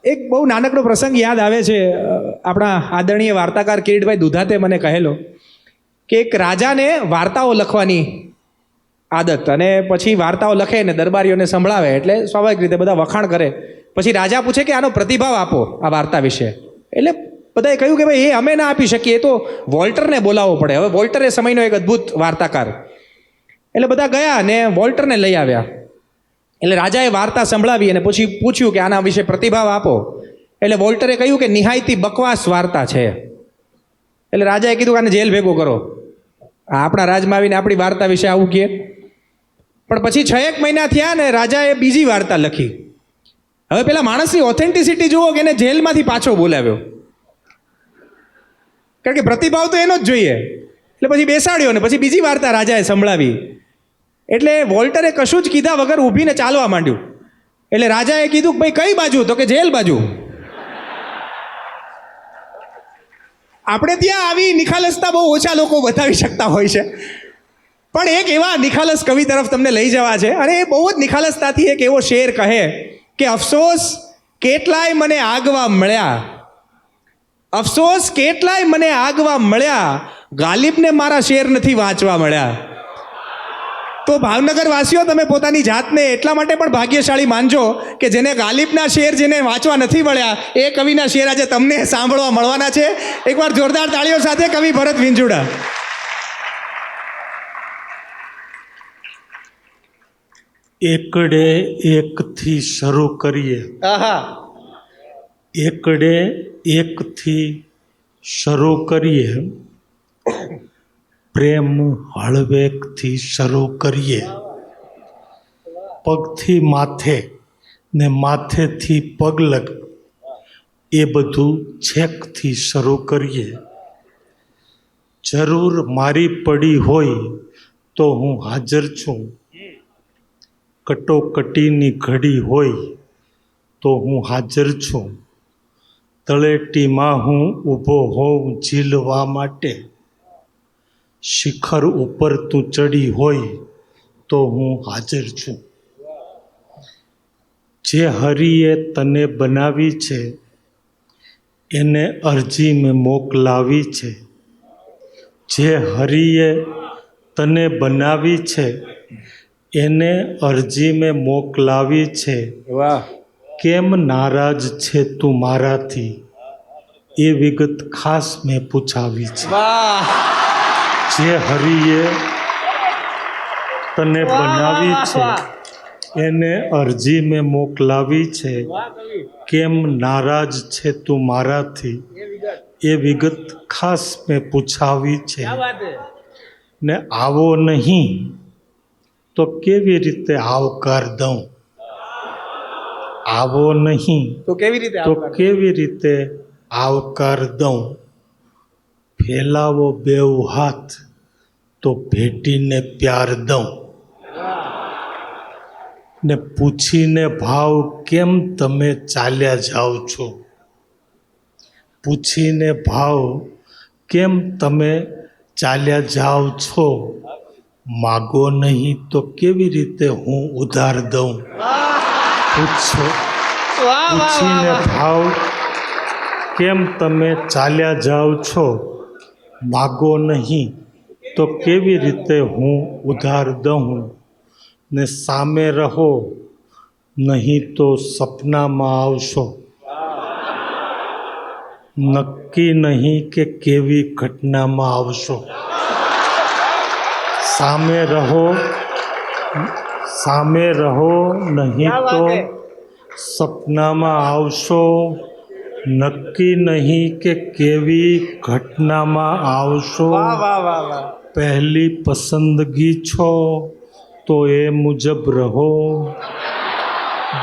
એક બહુ નાનકડો પ્રસંગ યાદ આવે છે. આપણા આદરણીય વાર્તાકાર કિરીટભાઈ દુધાતે મને કહેલો કે એક રાજાને વાર્તાઓ લખવાની આદત, અને પછી વાર્તાઓ લખે ને દરબારીઓને સંભળાવે એટલે સ્વાભાવિક રીતે બધા વખાણ કરે. પછી રાજા પૂછે કે આનો પ્રતિભાવ આપો આ વાર્તા વિશે. એટલે બધાએ કહ્યું કે ભાઈ એ અમે ના આપી શકીએ, એ તો વોલ્ટરને બોલાવવો પડે. હવે વોલ્ટર એ સમયનો એક અદ્ભુત વાર્તાકાર. એટલે બધા ગયા ને વોલ્ટરને લઈ આવ્યા. એટલે રાજાએ વાર્તા સંભળાવી અને પછી પૂછ્યું કે આના વિશે પ્રતિભાવ આપો. એટલે વોલ્ટરે કહ્યું કે નિહાયતી બકવાસ વાર્તા છે. એટલે રાજાએ કીધું કે આને જેલ ભેગો કરો. આપણા રાજમાં આવીને આપણી વાર્તા વિશે આવું કહે. પણ પછી 6 મહિના થયા ને રાજાએ બીજી વાર્તા લખી. હવે પેલા માણસની ઓથેન્ટિસિટી જુઓ કે એને જેલમાંથી પાછો બોલાવ્યો, કારણ કે પ્રતિભાવ તો એનો જ જોઈએ. એટલે પછી બેસાડ્યો ને પછી બીજી વાર્તા રાજાએ સંભળાવી. એટલે વોલ્ટરે કશું જ કીધા વગર ઊભીને ચાલવા માંડ્યું. એટલે રાજાએ કીધું કે ભાઈ કઈ બાજુ? તો કે જેલ બાજુ. આપણે ત્યાં આવી નિખાલસતા બહુ ઓછા લોકો બતાવી શકતા હોય છે, પણ એક એવા નિખાલસ કવિ તરફ તમને લઈ જવા છે. અને એ બહુ જ નિખાલસતાથી એક એવો શેર કહે કે અફસોસ કેટલાય મને આગવા મળ્યા, અફસોસ કેટલાય મને આગવા મળ્યા, ગાલિબને મારા શેર નથી વાંચવા મળ્યા. તો ભાવનગર વાસીઓ, તમે પોતાની જાતને એટલા માટે પણ ભાગ્યશાળી માનજો કે જેને ગાલિબના શેર જેને વાંચવા નથી મળ્યા એ કવિના શેર આજે તમને સાંભળવા મળવાના છે. એકવાર જોરદાર તાળીઓ સાથે કવિ ભરત વિંજુડા. એકડે એકથી શરૂ કરીએ. આહા, એકડે એકથી શરૂ કરીએ, પ્રેમ હળવેકથી શરૂ કરીએ, પગથી માથે ને માથેથી પગ લગ, એ બધું છેકથી શરૂ કરીએ. જરૂર મારી પડી હોય તો હું હાજર છું, કટોકટીની ઘડી હોય તો હું હાજર છું, તળેટીમાં હું ઊભો હોઉં ઝીલવા માટે, શિખર ઉપર તું ચડી હોય તો હું હાજર છું. જે હરિએ તને બનાવી છે એને અરજી મેં મોકલાવી છે, જે હરિએ તને બનાવી છે એને અરજી મેં મોકલાવી છે. વાહ! કેમ નારાજ છે તું મારાથી એ વિગત ખાસ મેં પૂછાવી છે. વાહ! જે હરિએ તને બનાવી છે એને અરજી મેં મોકલાવી છે. કેમ નારાજ છે તું મારાથી એ વિગત ખાસ મેં પૂછાવી છે. ને આવો નહીં તો કેવી રીતે આવકાર દઉં, આવો નહીં તો કેવી રીતે તો કેવી રીતે આવકાર દઉં. ફેલાવો બેઉ હાથ તો ભેટીને પ્યાર દઉં, ને પૂછીને ભાવ કેમ તમે ચાલ્યા જાઓ છો, પૂછીને ભાવ કેમ તમે ચાલ્યા જાઓ છો. માગો નહીં તો કેવી રીતે હું ઉધાર દઉં. પૂછીને ભાવ કેમ તમે ચાલ્યા જાઓ છો, માગો નહીં તો કેવી રીતે હું ઉધાર દઉં. ને સામે રહો નહીં તો સપનામાં આવશો, નક્કી નહીં કે કેવી ઘટનામાં આવશો. સામે રહો નહીં તો સપનામાં આવશો, નક્કી નહીં કે કેવી ઘટનામાં આવશો. પહેલી પસંદગી છો તો એ મુજબ રહો,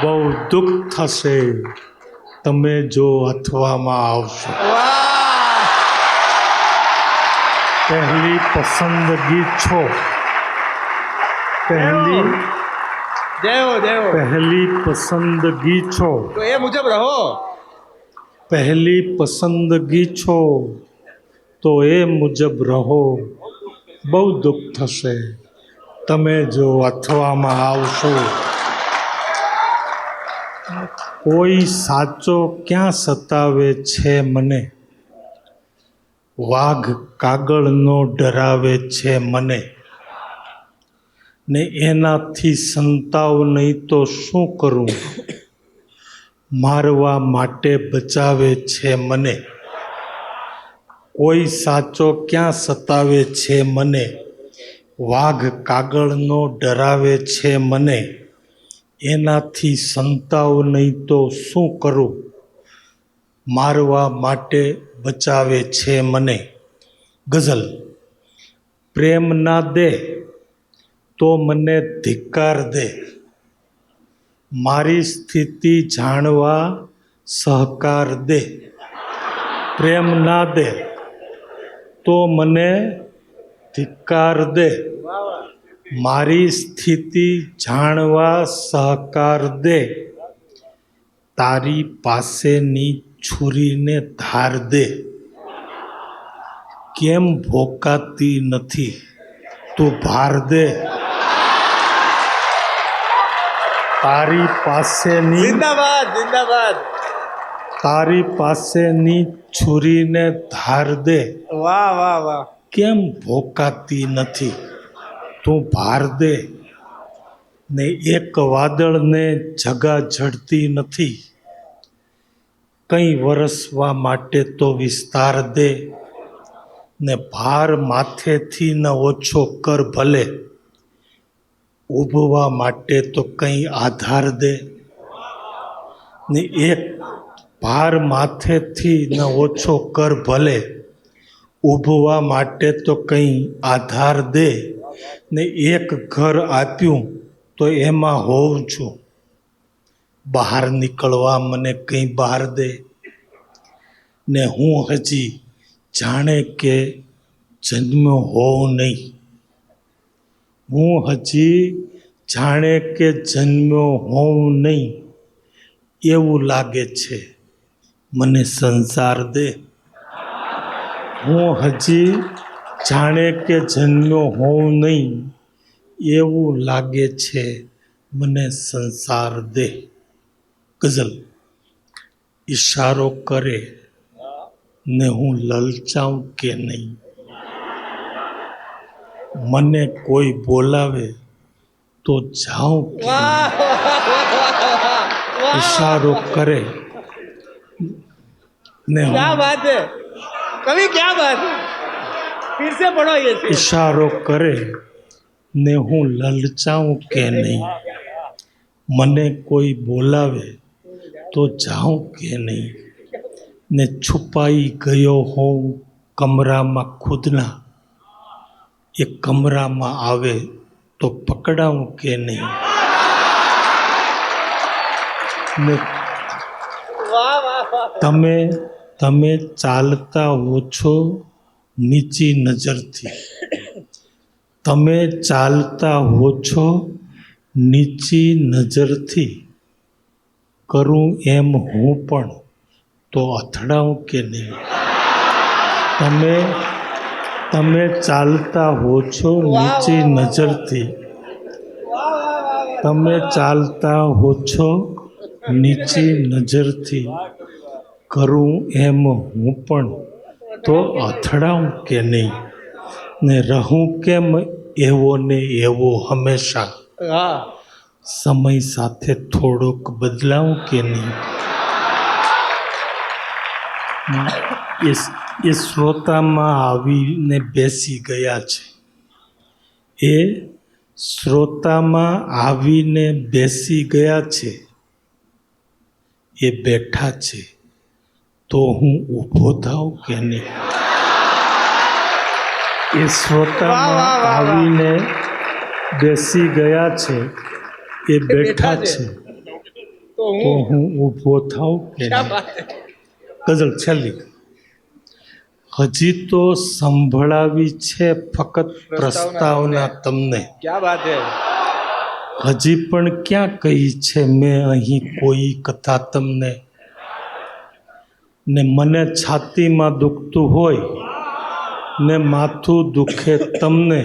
બહુ દુઃખ થશે તમે જો અથવામાં આવશો. પહેલી પસંદગી છો, પહેલી પસંદગી છો તો એ મુજબ રહો, પહેલી પસંદગી છો તો એ મુજબ રહો, બહુ દુઃખ થશે તમે જો અથવામાં આવશો. કોઈ સાચો ક્યાં સતાવે છે મને, વાઘ કાગળનો ડરાવે છે મને, ને એનાથી સંતાવ નહીં તો શું કરું, મારવા માટે બચાવે છે મને. કોઈ સાચો ક્યાં સતાવે છે મને, વાઘ કાગળનો ડરાવે છે મને, એનાથી સંતાવ નહીં તો શું કરું, મારવા માટે બચાવે છે મને. ગઝલ. પ્રેમ ના દે તો મને ધિક્કાર દે, મારી સ્થિતિ જાણવા સહકાર દે. પ્રેમ ના દે તો મને ધિક્કાર દે, મારી સ્થિતિ જાણવા સહકાર દે. તારી પાસેની છુરીને ધાર દે, કેમ ભોકાતી નથી તું ભાર દે. તારી પાસેની જિંદાબાદ જિંદાબાદ. તારી પાસેની છુરીને ધાર દે, વાહ વાહ વાહ. કેમ ભોકાતી નથી તું ભાર દે. ને એક વાદળને જગા જડતી નથી, કંઈ વરસવા માટે તો વિસ્તાર દે. ને ભાર માથેથી ન ઓછો કર ભલે, ઊભવા માટે તો કંઈ આધાર દે. ને એક ભાર માથેથી ન ઓછો કર ભલે, ઊભવા માટે તો કંઈ આધાર દે. ને એક ઘર આપ્યું તો એમાં હોઉં છું, બહાર નીકળવા મને કંઈ બહાર દે. ને હું હજી જાણે કે જન્મ્યો હોઉં નહીં, હું હજી જાણે કે જન્મ્યો હોઉં નહીં, એવું લાગે છે મને સંસાર દે. હું હજી જાણે કે જન્મ્યો હોઉં નહીં, એવું લાગે છે મને સંસાર દે. ગઝલ. ઈશારો કરે ને હું લલચાઉં કે નહીં, મને કોઈ બોલાવે તો જાઉં કે નહીં. ઈશારો કરે ને क्या હું बात है कवि, क्या बात है. फिर से पढ़ो ये चीज. ઈશારો કરે ને હું લલચાઉં કે નહીં, મને કોઈ બોલાવે તો જાઉં કે નહીં. ને છુપાઈ ગયો હોઉં કમરામાં ખુદના, એ કમરામાં આવે તો પકડાઉં કે નહીં. ને वाह वाह वाह. તમે ચાલતા હો છો નીચી નજરથી, તમે ચાલતા હો છો નીચી નજરથી, કરું એમ હું પણ તો અથડાઉં કે નહીં. તમે ચાલતા હો છો નીચી નજરથી, તમે ચાલતા હો છો નીચી નજરથી, કરું એમ હું પણ તો અથડાઉં કે નહીં. ને રહું કેમ એવો ને એવો હંમેશા, હા. સમય સાથે થોડોક બદલાઉં કે નહીં. એ શ્રોતામાં આવીને બેસી ગયા છે, એ શ્રોતામાં આવીને બેસી ગયા છે, એ બેઠા છે તો હું ઊભો થાઉં કે નહીં. એ શ્રોતામાં આવીને બેસી ગયા છે, એ બેઠા છે તો તો હું હું ઊભો થાઉં કે क्या નહીં. बात है. ગઝલ છેલ્લી. હજી તો સંભળાવી છે ફક્ત પ્રસ્તાવના તમને, क्या बात है. હજી પણ ક્યાં કહી છે મેં અહીં કોઈ કથા તમને. ને મને છાતીમાં દુખતું હોય ને માથું દુખે તમને,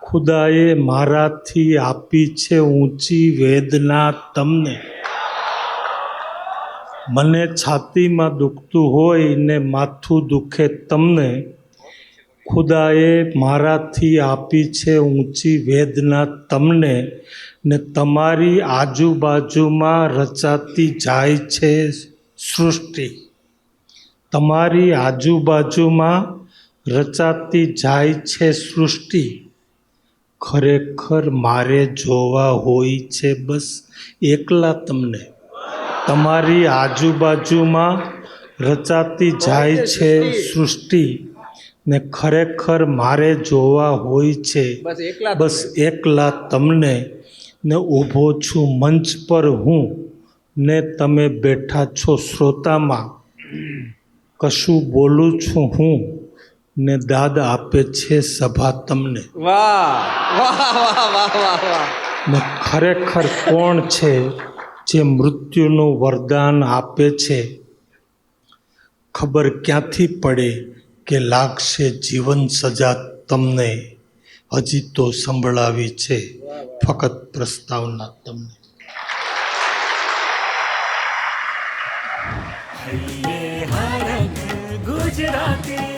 ખુદાએ મારાથી આપી છે ઊંચી વેદના તમને. મને છાતીમાં દુખતું હોય ને માથું દુખે તમને, ખુદાએ મારાથી આપી છે ઊંચી વેદના તમને, ને તમારી આજુબાજુમાં રચાતી જાય છે સૃષ્ટિ. તમારી આજુબાજુમાં રચાતી જાય છે સૃષ્ટિ. ખરેખર મારે જોવા હોય છે બસ એકલા તમને. તમારી આજુબાજુમાં રચાતી જાય છે સૃષ્ટિ, ને ખરેખર મારે જોવા હોય છે બસ એકલા તમને. ને ઊભો છું મંચ પર હું, ને તમે બેઠા છો શ્રોતામાં. કશું બોલું છું હું, ને દાદ આપે છે સભા તમને. વાહ વાહ વાહ વાહ વાહ વાહ. ને ખરેખર કોણ છે જે મૃત્યુનું વરદાન આપે છે? ખબર ક્યાંથી પડે કે લાગશે જીવન સજા તમને? હજી તો સંભળાવી છે ફક્ત પ્રસ્તાવના તમને. હૈયે હરખ ગુજરાતી